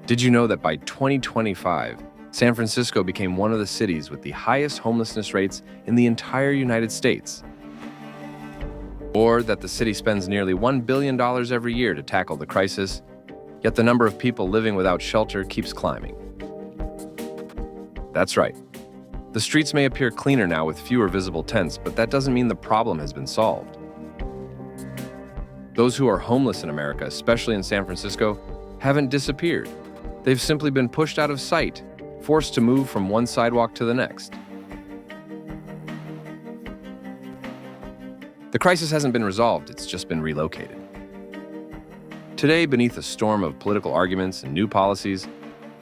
Did you know that by 2025, San Francisco became one of the cities with the highest homelessness rates in the entire United States? Or that the city spends nearly $1 billion every year to tackle the crisis, yet the number of people living without shelter keeps climbing? That's right. The streets may appear cleaner now with fewer visible tents, but that doesn't mean the problem has been solved. Those who are homeless in America, especially in San Francisco, haven't disappeared. They've simply been pushed out of sight, forced to move from one sidewalk to the next. The crisis hasn't been resolved, it's just been relocated. Today, beneath a storm of political arguments and new policies,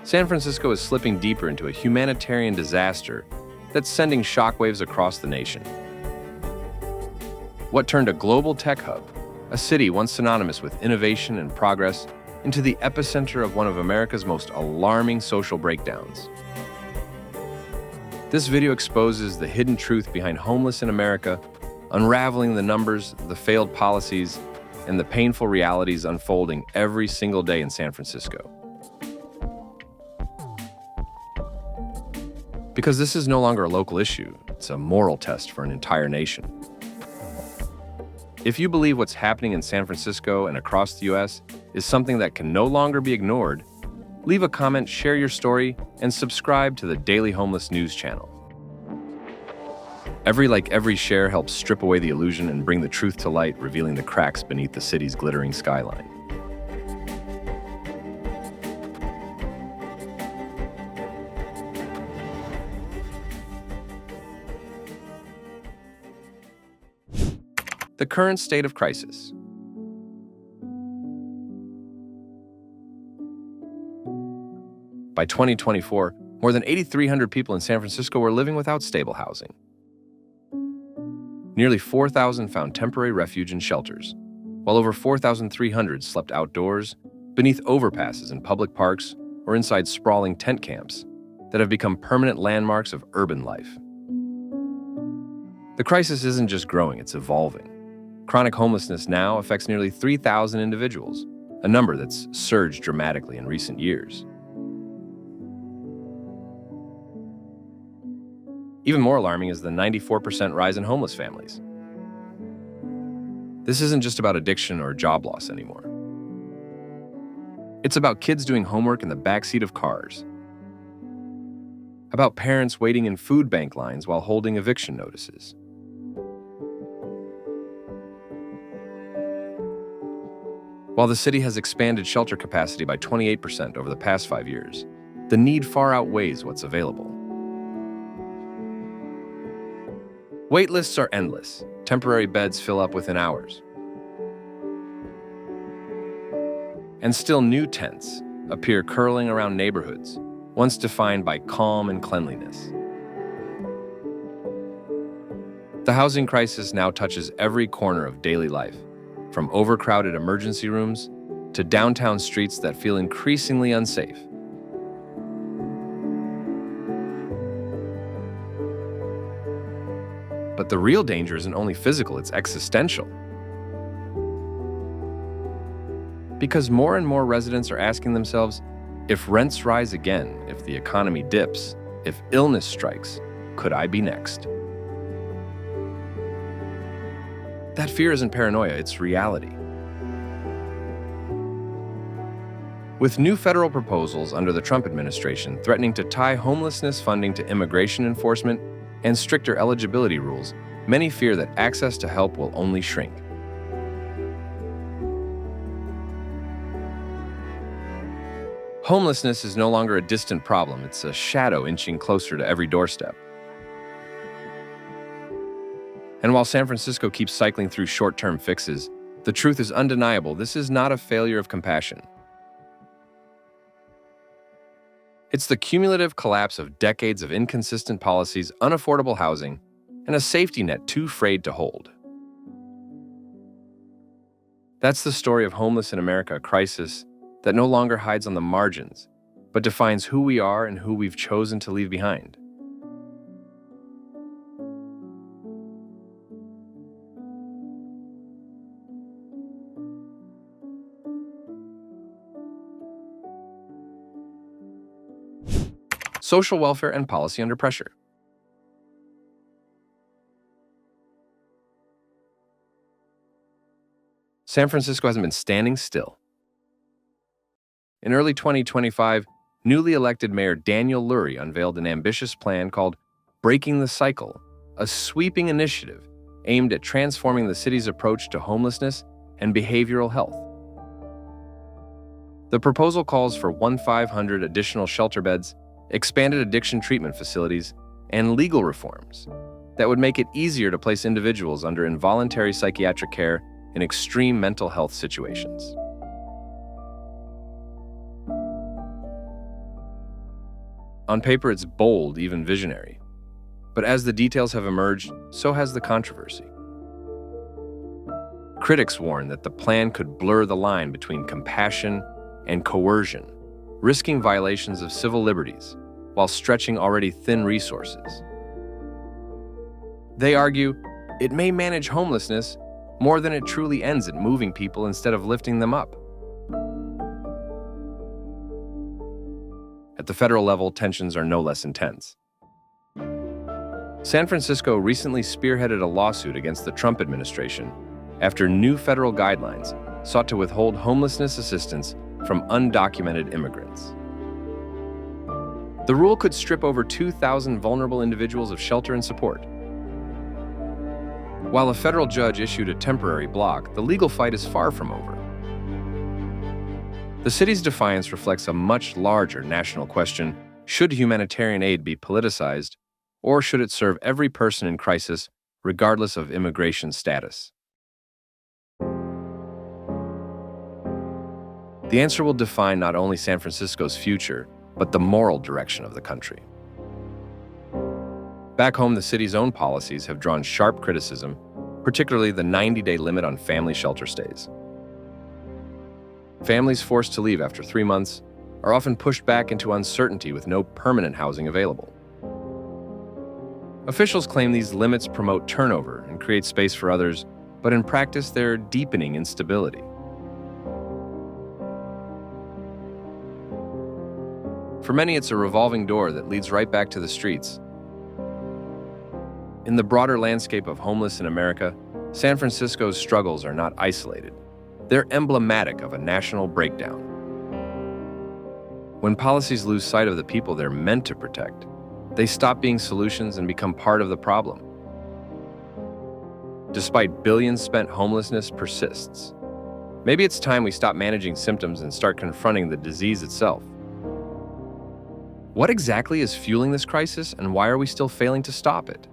San Francisco is slipping deeper into a humanitarian disaster that's sending shockwaves across the nation. What turned a global tech hub, a city once synonymous with innovation and progress, into the epicenter of one of America's most alarming social breakdowns. This video exposes the hidden truth behind homeless in America, unraveling the numbers, the failed policies, and the painful realities unfolding every single day in San Francisco. Because this is no longer a local issue, it's a moral test for an entire nation. If you believe what's happening in San Francisco and across the US is something that can no longer be ignored, leave a comment, share your story, and subscribe to the Daily Homeless News channel. Every like, every share helps strip away the illusion and bring the truth to light, revealing the cracks beneath the city's glittering skyline. The current state of crisis. By 2024, more than 8,300 people in San Francisco were living without stable housing. Nearly 4,000 found temporary refuge in shelters, while over 4,300 slept outdoors, beneath overpasses in public parks, or inside sprawling tent camps that have become permanent landmarks of urban life. The crisis isn't just growing, it's evolving. Chronic homelessness now affects nearly 3,000 individuals, a number that's surged dramatically in recent years. Even more alarming is the 94% rise in homeless families. This isn't just about addiction or job loss anymore. It's about kids doing homework in the backseat of cars. About parents waiting in food bank lines while holding eviction notices. While the city has expanded shelter capacity by 28% over the past 5 years, the need far outweighs what's available. Wait lists are endless. Temporary beds fill up within hours. And still new tents appear curling around neighborhoods, once defined by calm and cleanliness. The housing crisis now touches every corner of daily life, from overcrowded emergency rooms to downtown streets that feel increasingly unsafe. But the real danger isn't only physical, it's existential. Because more and more residents are asking themselves, if rents rise again, if the economy dips, if illness strikes, could I be next? That fear isn't paranoia, it's reality. With new federal proposals under the Trump administration threatening to tie homelessness funding to immigration enforcement and stricter eligibility rules, many fear that access to help will only shrink. Homelessness is no longer a distant problem, it's a shadow inching closer to every doorstep. And while San Francisco keeps cycling through short-term fixes, the truth is undeniable: this is not a failure of compassion. It's the cumulative collapse of decades of inconsistent policies, unaffordable housing, and a safety net too frayed to hold. That's the story of Homeless in America, a crisis that no longer hides on the margins, but defines who we are and who we've chosen to leave behind. social welfare and policy under pressure. San Francisco hasn't been standing still. In early 2025, newly elected Mayor Daniel Lurie unveiled an ambitious plan called Breaking the Cycle, a sweeping initiative aimed at transforming the city's approach to homelessness and behavioral health. The proposal calls for 1,500 additional shelter beds, expanded addiction treatment facilities, and legal reforms that would make it easier to place individuals under involuntary psychiatric care in extreme mental health situations. On paper, it's bold, even visionary. But as the details have emerged, so has the controversy. Critics warn that the plan could blur the line between compassion and coercion, risking violations of civil liberties while stretching already thin resources. They argue it may manage homelessness more than it truly ends at moving people instead of lifting them up. At the federal level, tensions are no less intense. San Francisco recently spearheaded a lawsuit against the Trump administration after new federal guidelines sought to withhold homelessness assistance from undocumented immigrants. The rule could strip over 2,000 vulnerable individuals of shelter and support. While a federal judge issued a temporary block, the legal fight is far from over. The city's defiance reflects a much larger national question: should humanitarian aid be politicized, or should it serve every person in crisis, regardless of immigration status? The answer will define not only San Francisco's future, but the moral direction of the country. Back home, the city's own policies have drawn sharp criticism, particularly the 90-day limit on family shelter stays. Families forced to leave after 3 months are often pushed back into uncertainty with no permanent housing available. Officials claim these limits promote turnover and create space for others, but in practice, they're deepening instability. For many, it's a revolving door that leads right back to the streets. In the broader landscape of homeless in America, San Francisco's struggles are not isolated. They're emblematic of a national breakdown. When policies lose sight of the people they're meant to protect, they stop being solutions and become part of the problem. Despite billions spent, homelessness persists. Maybe it's time we stop managing symptoms and start confronting the disease itself. What exactly is fueling this crisis, and why are we still failing to stop it?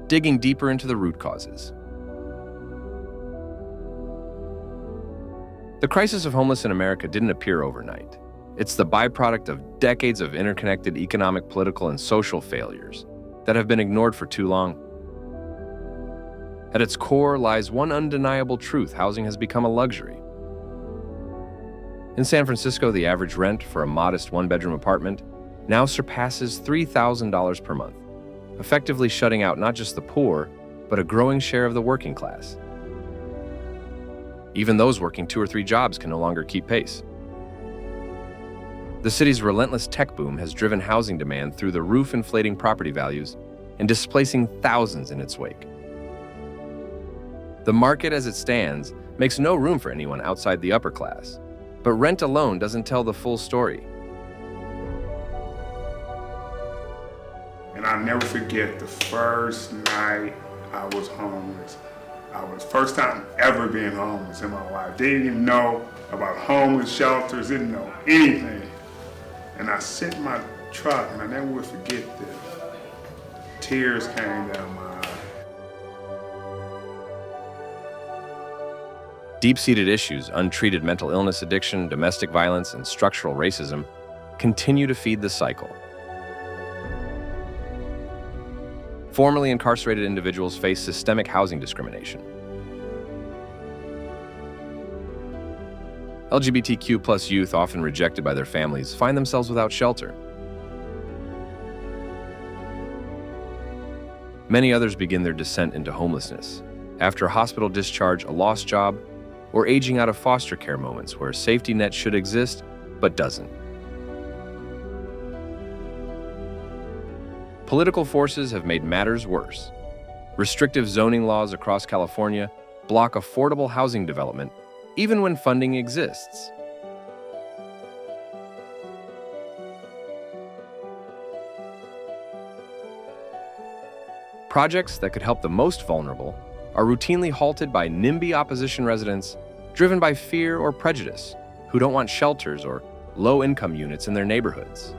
Digging deeper into the root causes. The crisis of homeless in America didn't appear overnight. It's the byproduct of decades of interconnected economic, political, and social failures that have been ignored for too long. At its core lies one undeniable truth: housing has become a luxury. In San Francisco, the average rent for a modest one-bedroom apartment now surpasses $3,000 per month, effectively shutting out not just the poor, but a growing share of the working class. Even those working 2 or 3 jobs can no longer keep pace. The city's relentless tech boom has driven housing demand through the roof, inflating property values and displacing thousands in its wake. The market as it stands makes no room for anyone outside the upper class, but rent alone doesn't tell the full story. And I'll never forget the first night I was homeless. I was first time ever being homeless in my life. Didn't even know about homeless shelters, didn't know anything. And I sit in my truck, and I never would forget this. Tears came down my eyes. Deep-seated issues, untreated mental illness, addiction, domestic violence, and structural racism continue to feed the cycle. Formerly incarcerated individuals face systemic housing discrimination. LGBTQ+ youth, often rejected by their families, find themselves without shelter. Many others begin their descent into homelessness after a hospital discharge, a lost job, or aging out of foster care moments where a safety net should exist but doesn't. Political forces have made matters worse. Restrictive zoning laws across California block affordable housing development, even when funding exists. Projects that could help the most vulnerable are routinely halted by NIMBY opposition residents driven by fear or prejudice who don't want shelters or low-income units in their neighborhoods.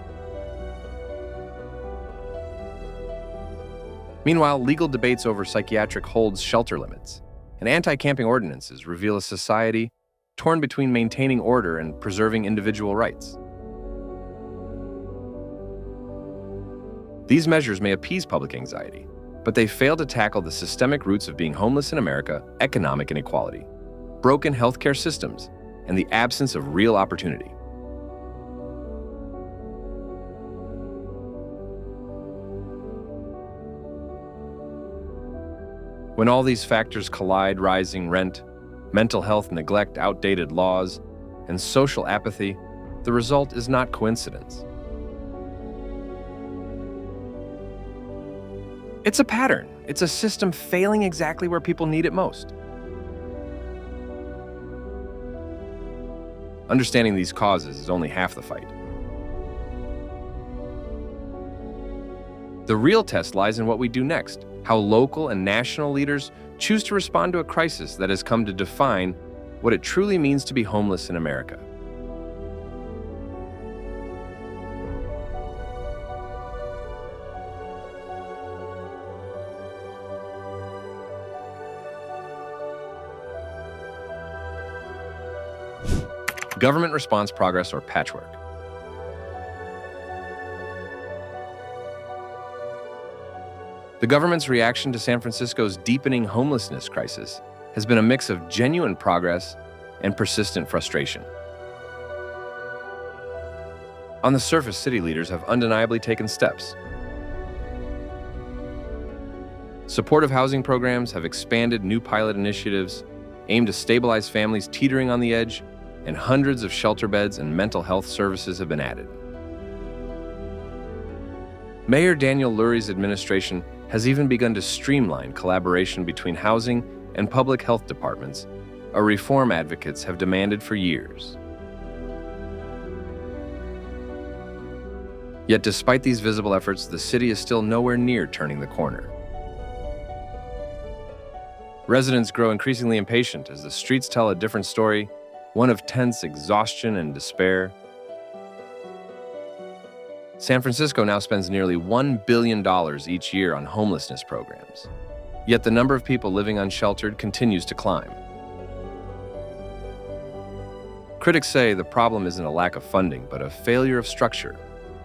Meanwhile, legal debates over psychiatric holds shelter limits and anti-camping ordinances reveal a society torn between maintaining order and preserving individual rights. These measures may appease public anxiety, but they fail to tackle the systemic roots of being homeless in America: economic inequality, broken healthcare systems, and the absence of real opportunity. When all these factors collide, rising rent, mental health neglect, outdated laws, and social apathy, the result is not coincidence. It's a pattern. It's a system failing exactly where people need it most. Understanding these causes is only half the fight. The real test lies in what we do next, how local and national leaders choose to respond to a crisis that has come to define what it truly means to be homeless in America. Government response progress, or patchwork. The government's reaction to San Francisco's deepening homelessness crisis has been a mix of genuine progress and persistent frustration. On the surface, city leaders have undeniably taken steps. Supportive housing programs have expanded, new pilot initiatives aimed to stabilize families teetering on the edge, and hundreds of shelter beds and mental health services have been added. Mayor Daniel Lurie's administration has even begun to streamline collaboration between housing and public health departments, a reform advocates have demanded for years. Yet despite these visible efforts, the city is still nowhere near turning the corner. Residents grow increasingly impatient as the streets tell a different story, one of tense exhaustion and despair. San Francisco now spends nearly $1 billion each year on homelessness programs. Yet the number of people living unsheltered continues to climb. Critics say the problem isn't a lack of funding, but a failure of structure,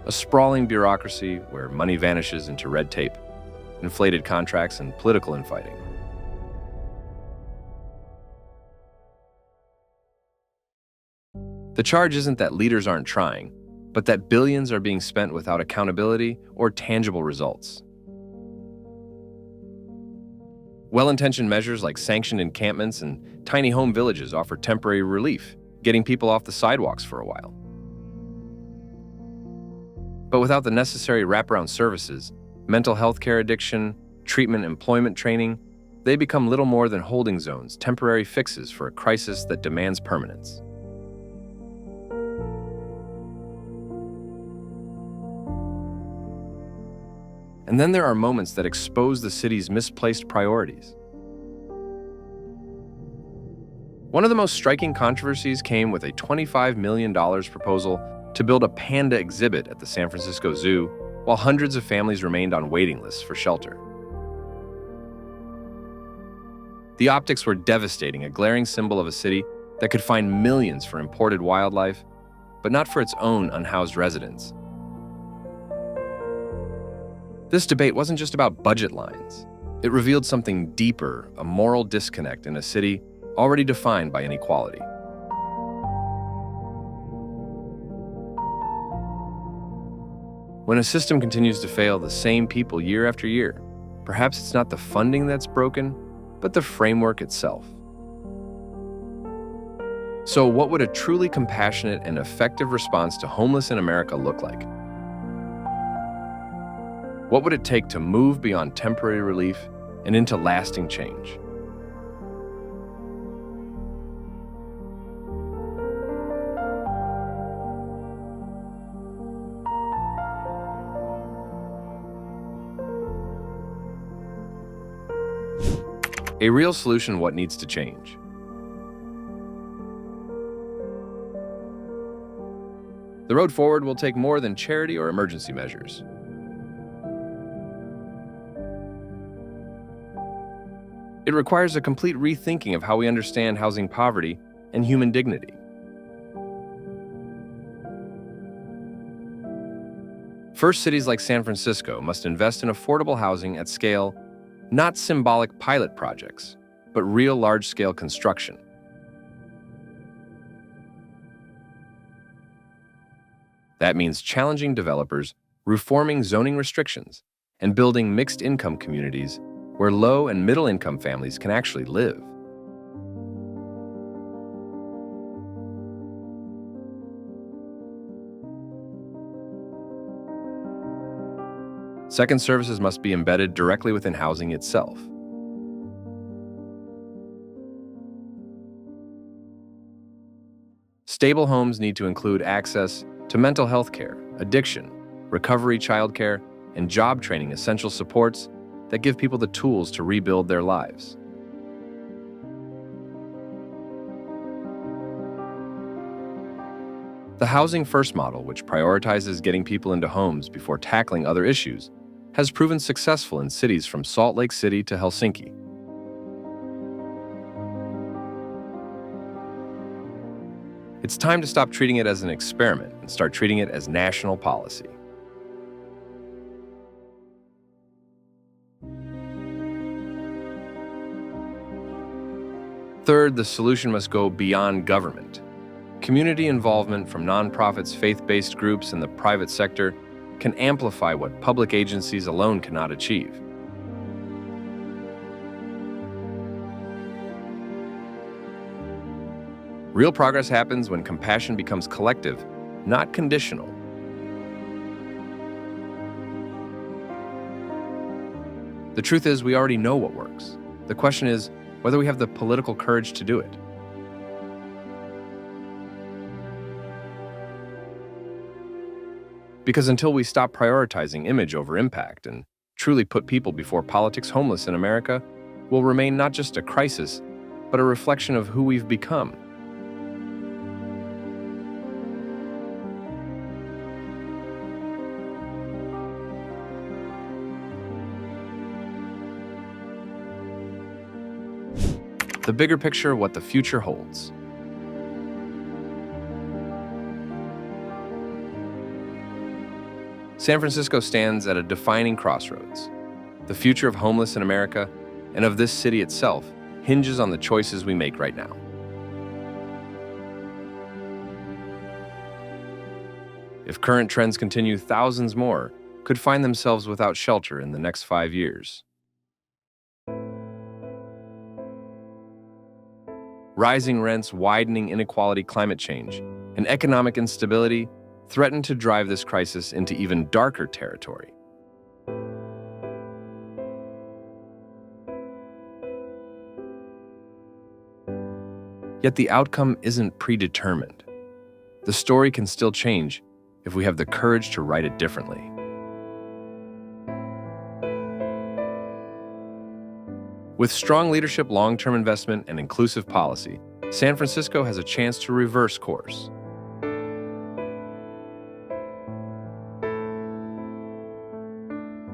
a sprawling bureaucracy where money vanishes into red tape, inflated contracts, and political infighting. The charge isn't that leaders aren't trying, but that billions are being spent without accountability or tangible results. Well-intentioned measures like sanctioned encampments and tiny home villages offer temporary relief, getting people off the sidewalks for a while. But without the necessary wraparound services, mental health care, addiction, treatment, employment training, they become little more than holding zones, temporary fixes for a crisis that demands permanence. And then there are moments that expose the city's misplaced priorities. One of the most striking controversies came with a $25 million proposal to build a panda exhibit at the San Francisco Zoo, while hundreds of families remained on waiting lists for shelter. The optics were devastating, a glaring symbol of a city that could find millions for imported wildlife, but not for its own unhoused residents. This debate wasn't just about budget lines. It revealed something deeper, a moral disconnect in a city already defined by inequality. When a system continues to fail the same people year after year, perhaps it's not the funding that's broken, but the framework itself. So what would a truly compassionate and effective response to homeless in America look like? What would it take to move beyond temporary relief and into lasting change? A real solution: what needs to change? The road forward will take more than charity or emergency measures. It requires a complete rethinking of how we understand housing poverty and human dignity. First, cities like San Francisco must invest in affordable housing at scale, not symbolic pilot projects, but real large-scale construction. That means challenging developers, reforming zoning restrictions, and building mixed-income communities where low- and middle-income families can actually live. Second, services must be embedded directly within housing itself. Stable homes need to include access to mental health care, addiction, recovery childcare, and job training, essential supports that give people the tools to rebuild their lives. The Housing First model, which prioritizes getting people into homes before tackling other issues, has proven successful in cities from Salt Lake City to Helsinki. It's time to stop treating it as an experiment and start treating it as national policy. Third, the solution must go beyond government. Community involvement from nonprofits, faith-based groups, and the private sector can amplify what public agencies alone cannot achieve. Real progress happens when compassion becomes collective, not conditional. The truth is, we already know what works. The question is whether we have the political courage to do it. Because until we stop prioritizing image over impact and truly put people before politics, homeless in America will remain not just a crisis, but a reflection of who we've become. The bigger picture, what the future holds. San Francisco stands at a defining crossroads. The future of homeless in America and of this city itself hinges on the choices we make right now. If current trends continue, thousands more could find themselves without shelter in the next 5 years. Rising rents, widening inequality, climate change, and economic instability threaten to drive this crisis into even darker territory. Yet the outcome isn't predetermined. The story can still change if we have the courage to write it differently. With strong leadership, long-term investment, and inclusive policy, San Francisco has a chance to reverse course.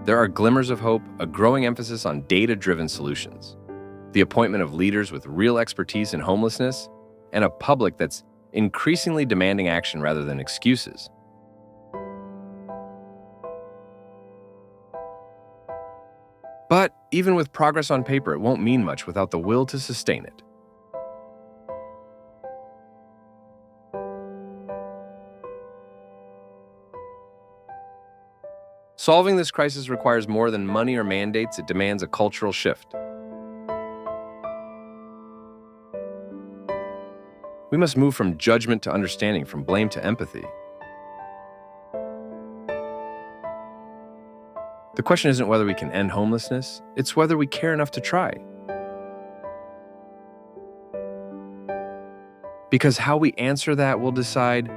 There are glimmers of hope, a growing emphasis on data-driven solutions, the appointment of leaders with real expertise in homelessness, and a public that's increasingly demanding action rather than excuses. But even with progress on paper, it won't mean much without the will to sustain it. Solving this crisis requires more than money or mandates. It demands a cultural shift. We must move from judgment to understanding, from blame to empathy. The question isn't whether we can end homelessness, it's whether we care enough to try. Because how we answer that will decide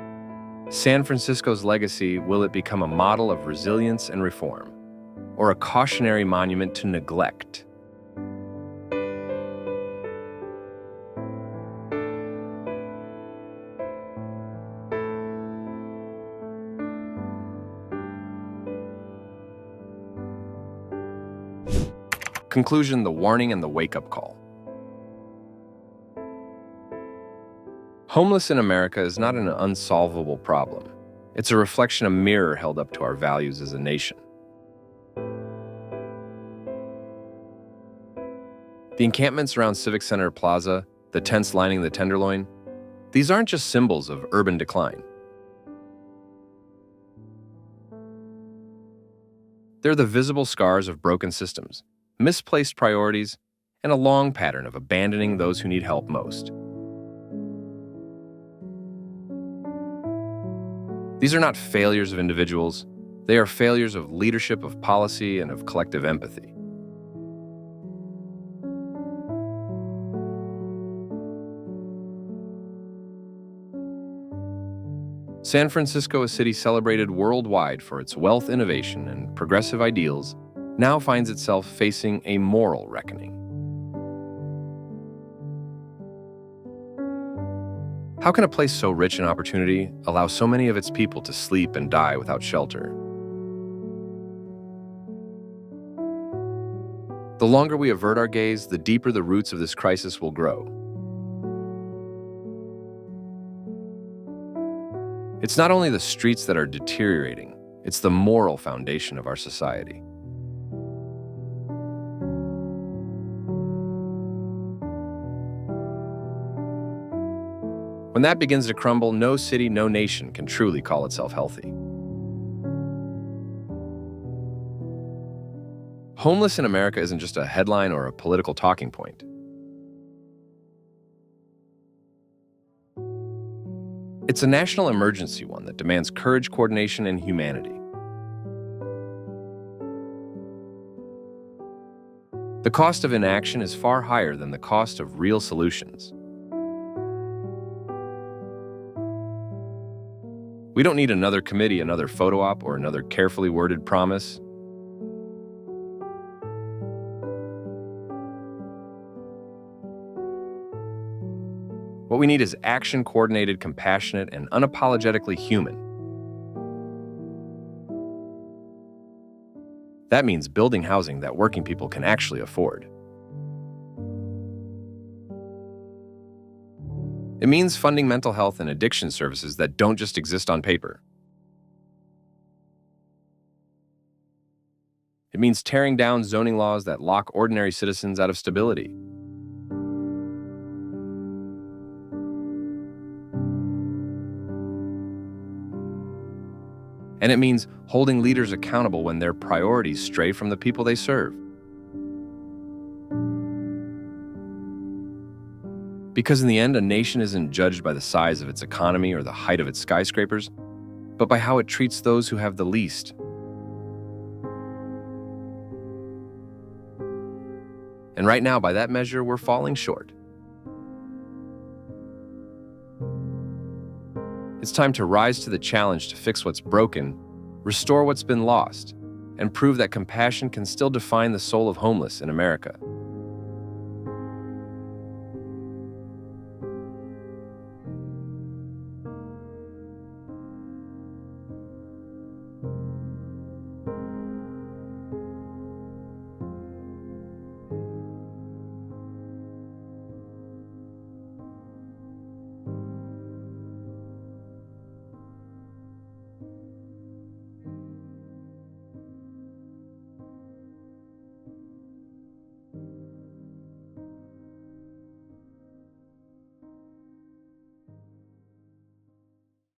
San Francisco's legacy. Will it become a model of resilience and reform, or a cautionary monument to neglect? Conclusion: the warning and the wake-up call. Homeless in America is not an unsolvable problem. It's a reflection, a mirror held up to our values as a nation. The encampments around Civic Center Plaza, the tents lining the Tenderloin, these aren't just symbols of urban decline. They're the visible scars of broken systems, misplaced priorities, and a long pattern of abandoning those who need help most. These are not failures of individuals. They are failures of leadership, of policy, and of collective empathy. San Francisco, a city celebrated worldwide for its wealth, innovation, and progressive ideals, now finds itself facing a moral reckoning. How can a place so rich in opportunity allow so many of its people to sleep and die without shelter? The longer we avert our gaze, the deeper the roots of this crisis will grow. It's not only the streets that are deteriorating, it's the moral foundation of our society. When that begins to crumble, no city, no nation can truly call itself healthy. Homeless in America isn't just a headline or a political talking point. It's a national emergency, one that demands courage, coordination, and humanity. The cost of inaction is far higher than the cost of real solutions. We don't need another committee, another photo op, or another carefully worded promise. What we need is action, coordinated, compassionate, and unapologetically human. That means building housing that working people can actually afford. It means funding mental health and addiction services that don't just exist on paper. It means tearing down zoning laws that lock ordinary citizens out of stability. And it means holding leaders accountable when their priorities stray from the people they serve. Because in the end, a nation isn't judged by the size of its economy or the height of its skyscrapers, but by how it treats those who have the least. And right now, by that measure, we're falling short. It's time to rise to the challenge to fix what's broken, restore what's been lost, and prove that compassion can still define the soul of homeless in America.